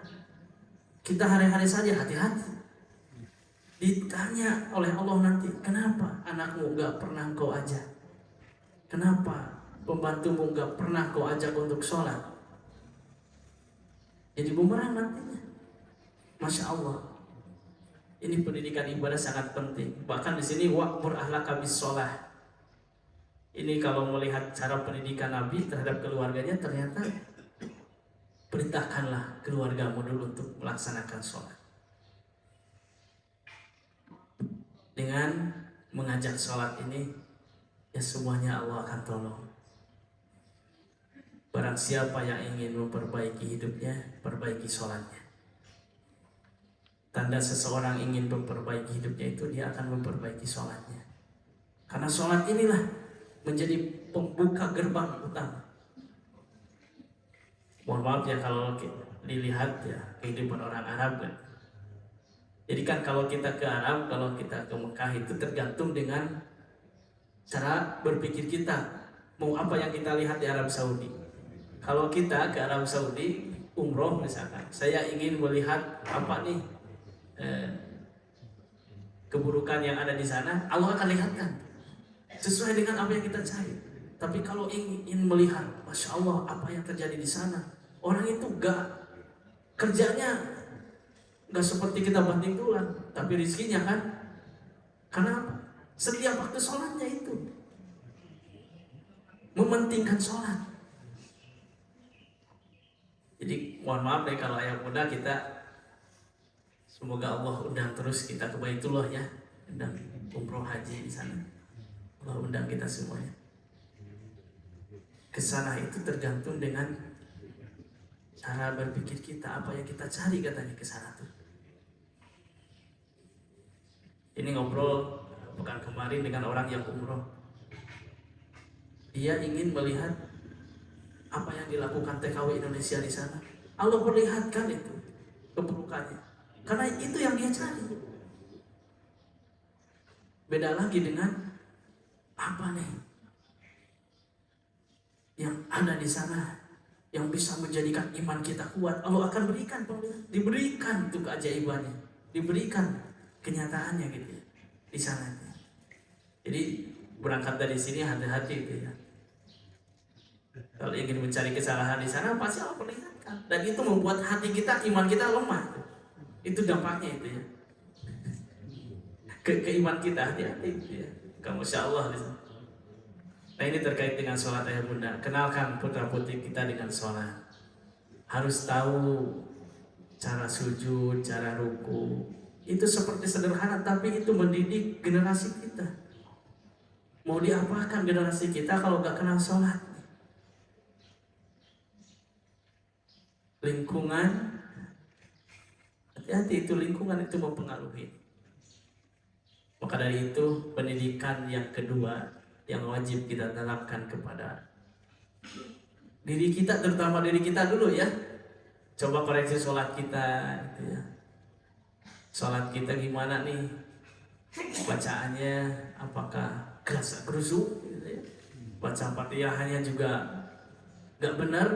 Kita hari-hari saja hati-hati. Ditanya oleh Allah nanti, kenapa anakmu gak pernah kau ajak? Kenapa pembantumu gak pernah kau ajak untuk sholat? Jadi bumerang nantinya. Masya Allah. Ini pendidikan ibadah sangat penting. Bahkan di sini wa'mur ahlaka bis-sholah. Ini kalau melihat cara pendidikan Nabi terhadap keluarganya, ternyata perintahkanlah keluargamu dulu untuk melaksanakan sholat. Dengan mengajak sholat ini, ya semuanya Allah akan tolong. Barang siapa yang ingin memperbaiki hidupnya, perbaiki sholatnya. Tanda seseorang ingin memperbaiki hidupnya itu dia akan memperbaiki sholatnya. Karena sholat inilah menjadi pembuka gerbang utama. Mohon maaf ya kalau dilihat ya kehidupan orang Arab kan. Jadi kan kalau kita ke Arab, kalau kita ke Mekah itu tergantung dengan cara berpikir kita. Mau apa yang kita lihat di Arab Saudi. Kalau kita ke Arab Saudi umroh misalkan, saya ingin melihat apa nih keburukan yang ada di sana, Allah akan lihatkan sesuai dengan apa yang kita cari. Tapi kalau ingin melihat, Masya Allah apa yang terjadi di sana, orang itu kerjanya gak seperti kita banting tulang, tapi rizkinya kan. Karena apa? Setiap waktu sholatnya itu mementingkan sholat. Jadi mohon maaf deh kalau yang muda kita, semoga Allah undang terus kita ke Baitullah ya, undang umroh haji di sana. Allah undang kita semuanya. Kesana itu tergantung dengan cara berpikir kita, apa yang kita cari katanya kesana tuh. Ini ngobrol pekan kemarin dengan orang yang umroh. Dia ingin melihat apa yang dilakukan TKW Indonesia di sana. Allah perlihatkan itu keburukannya, karena itu yang dia cari. Beda lagi dengan apa nih yang ada di sana yang bisa menjadikan iman kita kuat. Allah akan berikan, diberikan itu keajaibannya, diberikan kenyataannya gitu ya, di sana. Jadi berangkat dari sini hati-hati gitu ya. Kalau ingin mencari kesalahan di sana pasti Allah perlihatkan, dan itu membuat hati kita, iman kita lemah. Itu dampaknya itu ya. Ke iman kita, hati-hati gitu ya. Kamu Masya Allah. Nah ini terkait dengan sholat ayah bunda. Kenalkan putra putri kita dengan sholat. Harus tahu cara sujud, cara ruku. Itu seperti sederhana, tapi itu mendidik generasi kita. Mau diapakan generasi kita kalau gak kenal sholat? Lingkungan, hati-hati, itu lingkungan itu mempengaruhi. Maka dari itu pendidikan yang kedua yang wajib kita tanamkan kepada diri kita, terutama diri kita dulu ya. Coba koreksi sholat kita gitu ya. Sholat kita gimana nih? Bacaannya apakah gerasa gerusuk gitu ya? Baca Fatihahnya juga gak benar,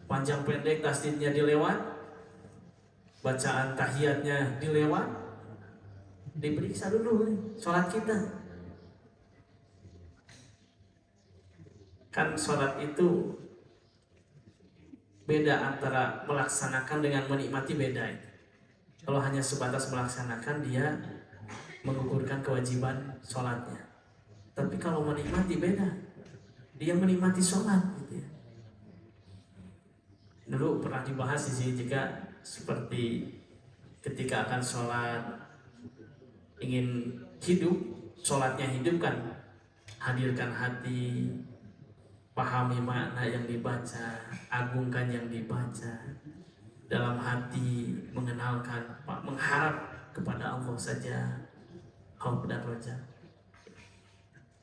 panjang pendek tasdidnya dilewat, bacaan tahiyatnya dilewat. Diperiksa dulu nih sholat kita. Kan sholat itu beda antara melaksanakan dengan menikmati, beda itu. Kalau hanya sebatas melaksanakan, dia menggugurkan kewajiban sholatnya. Tapi kalau menikmati beda, dia menikmati sholat gitu ya. Dulu pernah dibahas di sini juga, seperti ketika akan sholat ingin hidup, sholatnya hidup kan, hadirkan hati, pahami makna yang dibaca, agungkan yang dibaca, dalam hati mengenalkan, mengharap kepada Allah saja, khauf dan roja.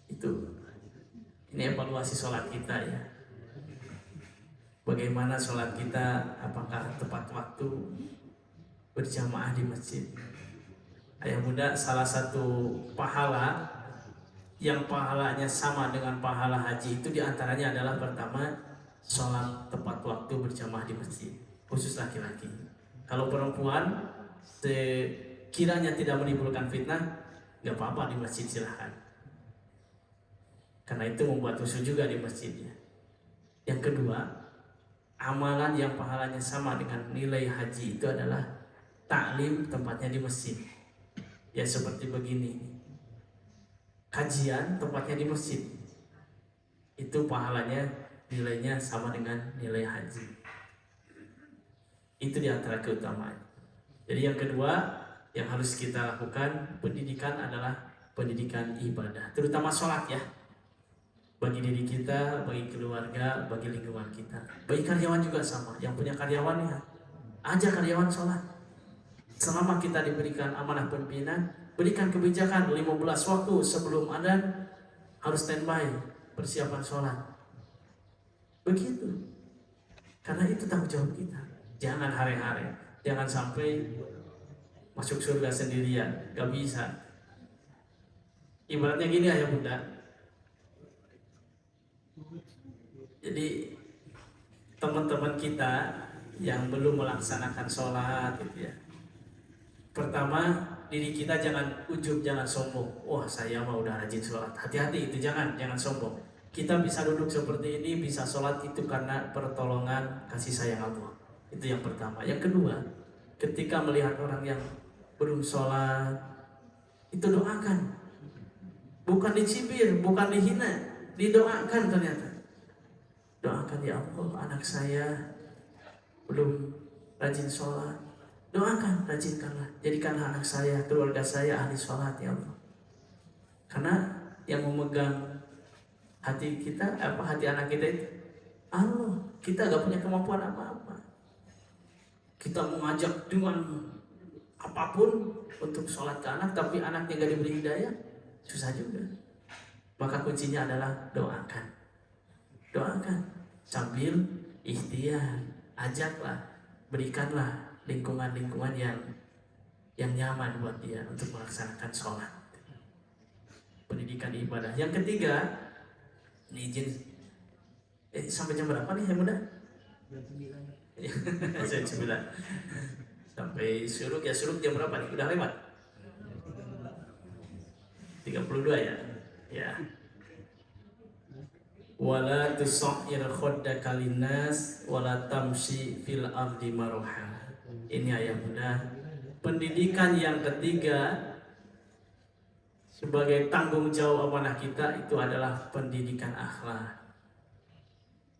Itu, ini evaluasi sholat kita ya. Bagaimana sholat kita, apakah tepat waktu berjamaah di masjid? Ayah bunda, salah satu pahala yang pahalanya sama dengan pahala haji itu diantaranya adalah pertama, sholat tepat waktu berjamaah di masjid, khusus laki-laki. Kalau perempuan sekiranya tidak menimbulkan fitnah, gak apa-apa di masjid, silahkan, karena itu membuat khusyuk juga di masjidnya. Yang kedua, amalan yang pahalanya sama dengan nilai haji itu adalah taklim tempatnya di masjid. Ya seperti begini, kajian tempatnya di masjid, itu pahalanya nilainya sama dengan nilai haji. Itu diantara keutamaan. Jadi yang kedua yang harus kita lakukan, pendidikan adalah pendidikan ibadah, terutama sholat ya, bagi diri kita, bagi keluarga, bagi lingkungan kita. Bagi karyawan juga sama, yang punya karyawan ya, ajak karyawan sholat. Selama kita diberikan amanah pimpinan, berikan kebijakan 15 waktu sebelum adzan harus standby, persiapan sholat. Begitu. Karena itu tanggung jawab kita. Jangan hare-hare, jangan sampai masuk surga sendirian, gak bisa. Ibaratnya gini ayah bunda. Jadi teman-teman kita yang belum melaksanakan sholat gitu ya, pertama, diri kita jangan ujub, jangan sombong. Wah, saya mah udah rajin sholat. Hati-hati itu, jangan sombong. Kita bisa duduk seperti ini, bisa sholat itu karena pertolongan kasih sayang Allah. Itu yang pertama. Yang kedua, ketika melihat orang yang belum sholat, itu doakan. Bukan dicibir, bukan dihina, didoakan ternyata. Doakan, ya Allah, anak saya belum rajin sholat. Doakan, rajinkanlah, jadikanlah anak saya, keluarga saya ahli sholat ya Allah. Karena yang memegang hati kita, hati anak kita itu Allah. Kita gak punya kemampuan apa-apa. Kita mengajak dengan apapun untuk sholat ke anak, tapi anaknya gak diberi hidayah, susah juga. Maka kuncinya adalah doakan. Doakan sambil ikhtiar, ajaklah, berikanlah lingkungan-lingkungan yang nyaman buat dia untuk melaksanakan sholat. Pendidikan ibadah. Yang ketiga, ini izin sampai jam berapa nih yang muda? Jam 9. Jam 9. Sampai suruk ya, suruk jam berapa nih? Udah lewat? 32 ya? Ya. Wala tusair khaddaka linnas wala tamshi fil ardi maruha. Ini ayat muda. Pendidikan yang ketiga sebagai tanggung jawab amanah kita itu adalah pendidikan akhlak.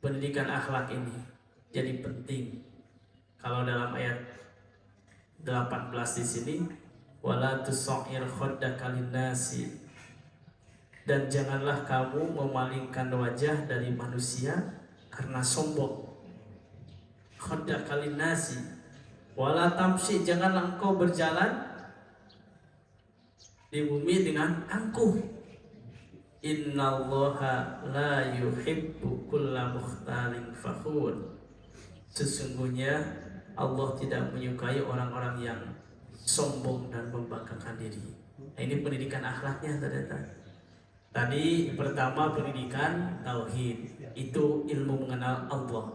Pendidikan akhlak ini jadi penting. Kalau dalam ayat 18 di sini, wala tusair khaddaka linnasi, dan janganlah kamu memalingkan wajah dari manusia karena sombong. Khaddaka linnasi wala tamshi, janganlah engkau berjalan di bumi dengan angkuh. Innallaha la yuhibbu kulla mukhtalin fakhur, sesungguhnya Allah tidak menyukai orang-orang yang sombong dan membanggakan diri. Nah, ini pendidikan akhlaknya ternyata. Tadi pertama pendidikan tauhid, itu ilmu mengenal Allah,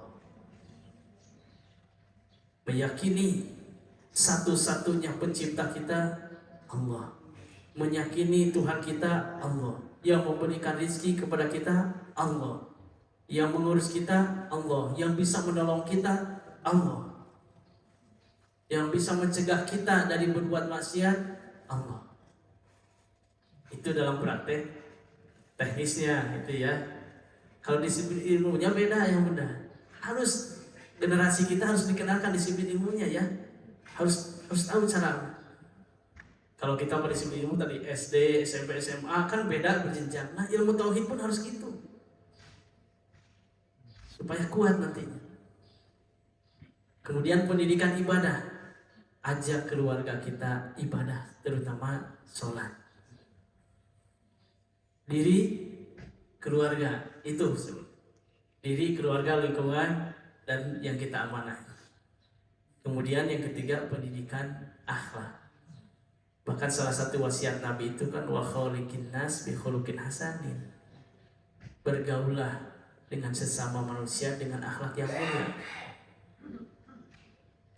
meyakini satu-satunya pencipta kita Allah, meyakini Tuhan kita Allah, yang memberikan rezeki kepada kita Allah, yang mengurus kita Allah, yang bisa menolong kita Allah, yang bisa mencegah kita dari berbuat maksiat Allah. Itu dalam praktek teknisnya itu ya. Kalau disiplin ilmunya beda yang beda. Harus generasi kita harus dikenalkan disiplin ilmunya ya. Harus tahu cara. Kalau kita berdisiplin ilmu tadi SD, SMP, SMA kan beda berjenjang. Nah, ilmu tauhid pun harus gitu. Supaya kuat nantinya. Kemudian pendidikan ibadah. Ajak keluarga kita ibadah, terutama sholat. Diri, keluarga, itu diri, keluarga, lingkungan, dan yang kita amanah. Kemudian yang ketiga pendidikan akhlak. Bahkan salah satu wasiat Nabi itu kan wa khaliqin nas bi khuluqin hasanin. Bergaulah dengan sesama manusia dengan akhlak yang mulia.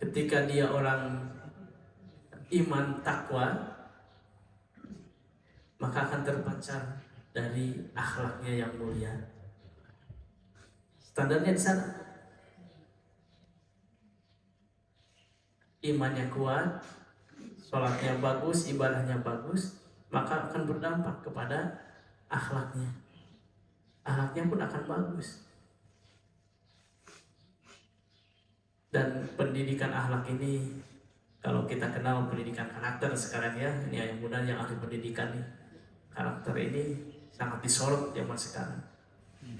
Ketika dia orang iman takwa, maka akan terpancar dari akhlaknya yang mulia. Standarnya di sana. Imannya kuat, sholatnya bagus, ibadahnya bagus, maka akan berdampak kepada akhlaknya. Akhlaknya pun akan bagus. Dan pendidikan akhlak ini, kalau kita kenal pendidikan karakter sekarang ya, ini yang muda yang ahli pendidikan nih, karakter ini sangat disorot zaman sekarang.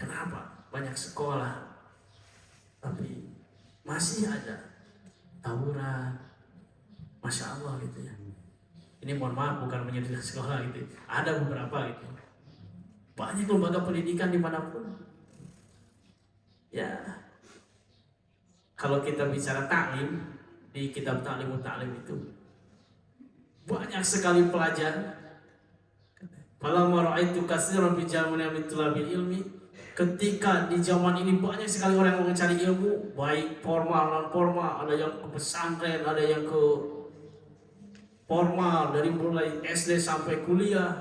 Kenapa? Banyak sekolah, tapi masih ada tawuran. Masya Allah gitu ya. Ini mohon maaf bukan menyedihkan sekolah gitu. Ada beberapa gitu. Banyak lembaga pendidikan dimanapun. Ya, kalau kita bicara taklim di kitab Ta'limut Ta'lim itu banyak sekali pelajaran. Falamma ra'aitu katsiran bi jamin min tulabil ilmi, ketika di zaman ini banyak sekali orang yang mencari ilmu, baik formal non formal, ada yang ke pesantren, ada yang ke formal dari mulai SD sampai kuliah,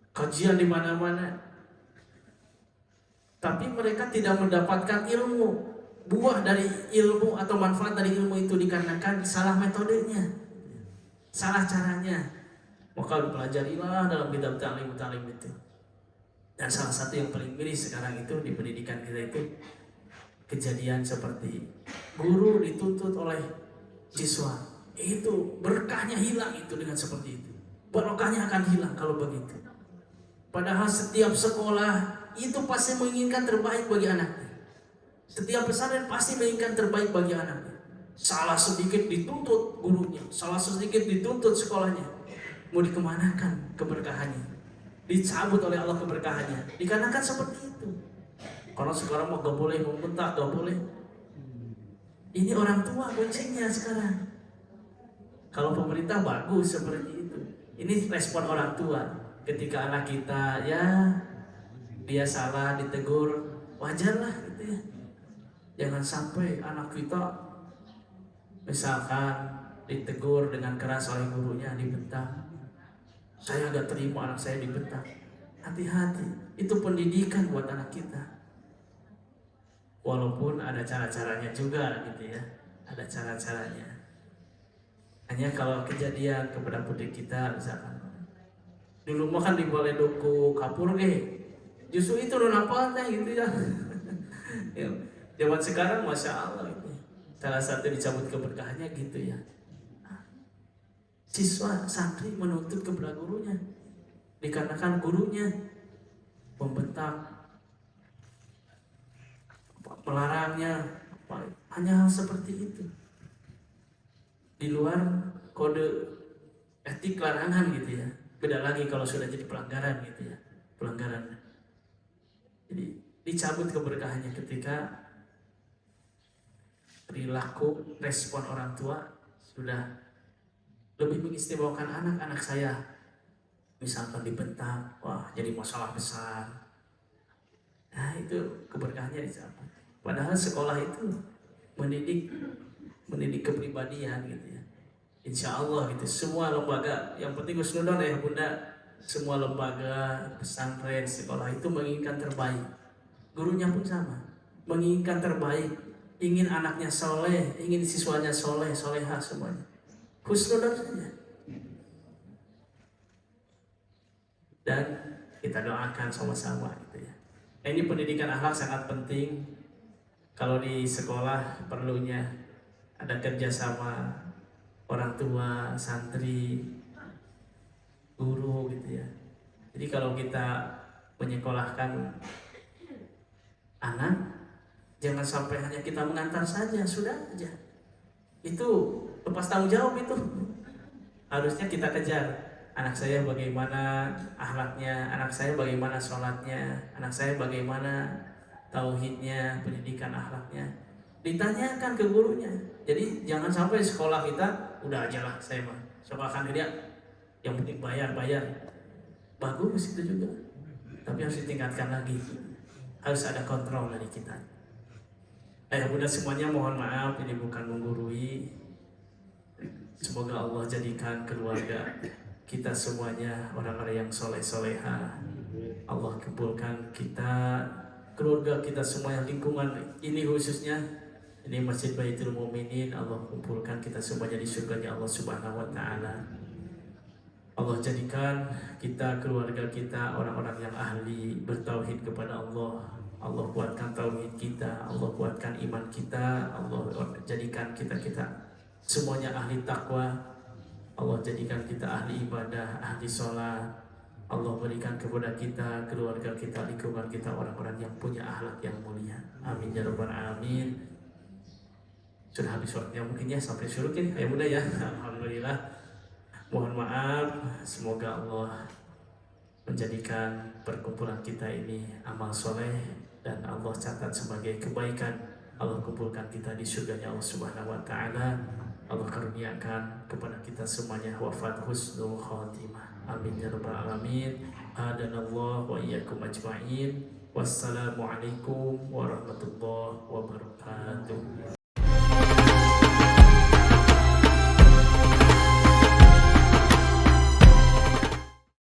kajian di mana-mana. Tapi mereka tidak mendapatkan ilmu, buah dari ilmu atau manfaat dari ilmu itu dikarenakan salah metodenya, salah caranya. Maka dipelajarilah dalam kitab Ta'limut Ta'lim itu. Dan salah satu yang paling miris sekarang itu di pendidikan kita itu kejadian seperti guru dituntut oleh siswa. Itu berkahnya hilang itu dengan seperti itu. Barokahnya akan hilang kalau begitu. Padahal setiap sekolah itu pasti menginginkan terbaik bagi anaknya. Setiap pesantren pasti menginginkan terbaik bagi anaknya. Salah sedikit dituntut gurunya, salah sedikit dituntut sekolahnya. Mau dikemanakan keberkahannya? Dicabut oleh Allah keberkahannya. Dikarenakan seperti itu. Karena sekarang mau gak boleh membentak, gak boleh. Ini orang tua kuncinya sekarang. Kalau pemerintah bagus seperti itu. Ini respon orang tua. Ketika anak kita ya dia salah ditegur, wajarlah gitu ya. Jangan sampai anak kita misalkan ditegur dengan keras oleh gurunya, dibentak. Saya gak terima anak saya dibentak. Hati-hati. Itu pendidikan buat anak kita. Walaupun ada cara-caranya juga gitu ya. Ada cara-caranya. Hanya kalau kejadian kepada pudik kita misalkan dulu mah kan diboleh doku kapur ge, justru itu nampaknya gitu ya. Zaman sekarang masya Allah gitu. Salah satu dicabut keberkahannya gitu ya. siswa santri menuntut kepada gurunya, dikarenakan gurunya membentak, melarangnya, hanya hal seperti itu. Di luar kode etik larangan gitu ya. Beda lagi kalau sudah jadi pelanggaran gitu ya, pelanggaran. Jadi dicabut keberkahannya ketika perilaku respon orang tua sudah lebih mengistimewakan anak-anak saya. Misalkan dibentak, wah jadi masalah besar. Nah itu keberkahannya dicabut. Padahal sekolah itu mendidik kepribadian gitu ya. Insya Allah gitu. Semua lembaga, yang penting husnudon ya bunda, semua lembaga pesantren sekolah itu menginginkan terbaik. Gurunya pun sama, menginginkan terbaik, ingin anaknya soleh, ingin siswanya soleh, solehah semuanya. Husnudon saja. Dan kita doakan sama-sama gitu ya. Nah, ini pendidikan akhlak sangat penting. Kalau di sekolah perlunya ada kerjasama orang tua, santri, guru gitu ya. Jadi kalau kita menyekolahkan anak, jangan sampai hanya kita mengantar saja, sudah aja. Itu lepas tanggung jawab itu. Harusnya kita kejar. Anak saya bagaimana akhlaknya, anak saya bagaimana sholatnya, anak saya bagaimana tauhidnya, pendidikan akhlaknya. Ditanyakan ke gurunya. Jadi jangan sampai sekolah kita udah aja lah saya mah sekolahkan dia, yang penting bayar. Bagus itu juga, tapi harus ditingkatkan lagi. Harus ada kontrol dari kita. Bunda semuanya mohon maaf, ini bukan menggurui. Semoga Allah jadikan keluarga kita semuanya orang-orang yang soleh-soleha. Allah kumpulkan kita, keluarga kita semua, yang lingkungan ini khususnya, ini Masjid Baitul Mu'minin, Allah kumpulkan kita semuanya di surganya Allah Subhanahu wa Ta'ala. Allah jadikan kita, keluarga kita, orang-orang yang ahli bertauhid kepada Allah. Allah kuatkan tauhid kita, Allah kuatkan iman kita, Allah jadikan kita semuanya ahli takwa. Allah jadikan kita ahli ibadah, ahli sholat. Allah berikan kepada kita, keluarga kita, lingkungan kita, orang-orang yang punya akhlak yang mulia. Amin ya rabbal alamin. Sudah habis waktunya mungkin ya, sampai surut ya bunda ya. Alhamdulillah. Mohon maaf, semoga Allah menjadikan perkumpulan kita ini amal soleh dan Allah catat sebagai kebaikan. Allah kumpulkan kita di surganya Allah Subhanahu wa Ta'ala. Allah karuniakan kepada kita semuanya wafat husnul khatimah. Amin ya rabbal alamin. Hadanallahu wa iyyakum ajma'in. Wassalamualaikum warahmatullahi